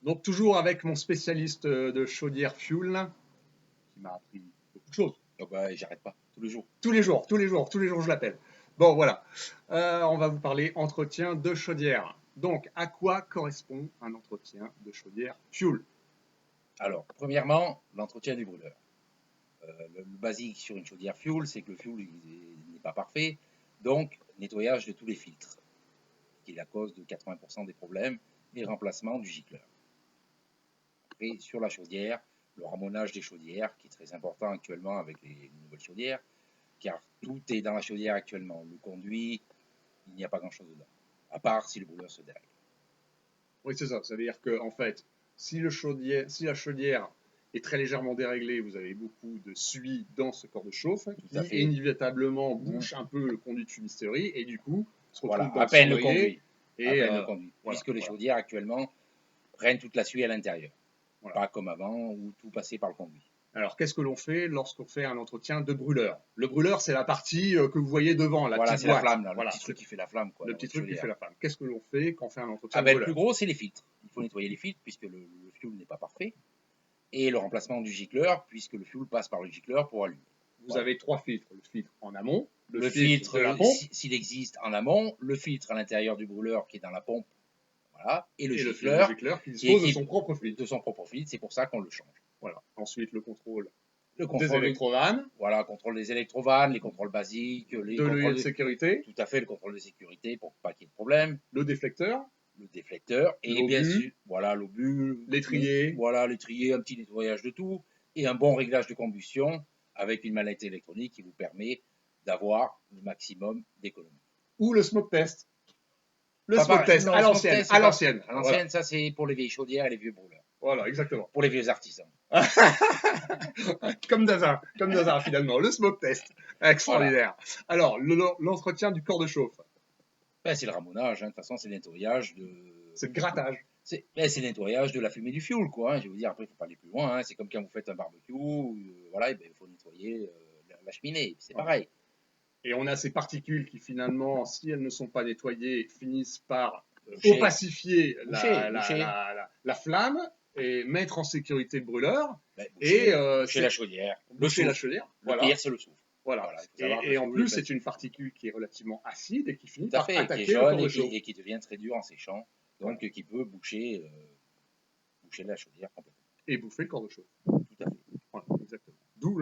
Donc toujours avec mon spécialiste de chaudière fuel, qui m'a appris beaucoup de choses. Donc, bah, j'arrête pas, tous les jours. Tous les jours je l'appelle. Bon voilà, on va vous parler entretien de chaudière. Donc à quoi correspond un entretien de chaudière fuel? Alors, premièrement, l'entretien du brûleur. Le basique sur une chaudière fuel, c'est que le fuel n'est pas parfait, donc nettoyage de tous les filtres, qui est la cause de 80% des problèmes, et remplacement du gicleur. Après, sur la chaudière, le ramonage des chaudières, qui est très important actuellement avec les nouvelles chaudières, car tout est dans la chaudière actuellement. Le conduit, il n'y a pas grand-chose dedans, à part si le brûleur se dérègle. Oui, c'est ça. Ça veut dire que, en fait, si la chaudière est très légèrement déréglée, vous avez beaucoup de suie dans ce corps de chauffe Tout à qui fait. inévitablement bouche un peu le conduit de fumisterie et du coup se retrouve Voilà, dans à le peine le cendrier. conduit. Et, à peine le conduit. voilà, Puisque les voilà. chaudières actuellement prennent toute la suie à l'intérieur. Voilà. Pas comme avant où tout passait par le conduit. Alors, qu'est-ce que l'on fait lorsqu'on fait un entretien de brûleur? Le brûleur, c'est la partie que vous voyez devant, la Voilà, petite c'est la boîte. flamme, là, Voilà, le petit truc qui fait la flamme. Quoi, le dans petit votre truc qui chaudière. fait la flamme. Qu'est-ce que l'on fait quand on fait un entretien Ah de ben, le brûleur? plus gros, c'est les filtres. Il faut nettoyer les filtres puisque le fuel n'est pas parfait. Et le remplacement du gicleur, puisque le fuel passe par le gicleur pour allumer. Vous Voilà. avez trois filtres. Le filtre en amont, Le filtre filtre, de la pompe, s'il existe en amont, le filtre à l'intérieur du brûleur qui est dans la pompe, voilà, et le et le gicleur gicleur qui qui dispose de équipe son propre filtre. de son propre filtre. C'est pour ça qu'on le change. Voilà. Ensuite, le contrôle Le des contrôle, électrovannes, voilà, contrôle des électrovannes, les contrôles basiques, les de l'œillet contrôles de sécurité, tout à fait, le contrôle de sécurité pour pas qu'il y ait de problème, le déflecteur, le déflecteur et bien l'obus, sûr, voilà, l'obus, l'étrier. voilà, l'étrier, un petit nettoyage de tout et un bon réglage de combustion avec une manette électronique qui vous permet d'avoir le maximum d'économie. Ou le smoke test. Le Pas smoke par- test non, à le smoke l'ancienne. test, À c'est pas- l'ancienne. À l'ancienne, ça c'est pour les vieilles chaudières et les vieux brûleurs. Voilà, exactement. Pour les vieux artisans. Comme d'hasard finalement. Le smoke test. Extraordinaire. Alors, l'entretien du corps de chauffe. Ben, c'est le ramonage, hein. De toute façon, c'est le nettoyage de. C'est le grattage. C'est le nettoyage de la fumée du fioul, quoi. Hein. Je vais vous dire, après, il ne faut pas aller plus loin. Hein. C'est comme quand vous faites un barbecue, voilà, et ben, il faut nettoyer la cheminée. C'est pareil. Et on a ces particules qui finalement, si elles ne sont pas nettoyées, finissent par Boucher. opacifier Boucher. la flamme et mettre en sécurité le brûleur. Ben, Et boucher la chaudière. boucher la chaudière. Le Voilà. pire, c'est le soufre. Voilà. Il faut savoir que Et le en fioul plus, est c'est une particule qui est relativement acide et qui finit tout à par fait, attaquer qui est le corps jaune de chauffe. et qui devient très dur en séchant, donc qui peut boucher la chaudière complètement. Et bouffer le corps de chauffe. Tout à fait. Voilà, exactement. D'où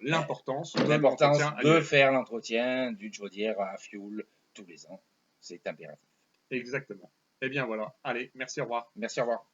l'importance de faire l'entretien d'une chaudière à fioul tous les ans. C'est impératif. Exactement. Eh bien voilà. Allez, merci, au revoir. Merci, au revoir.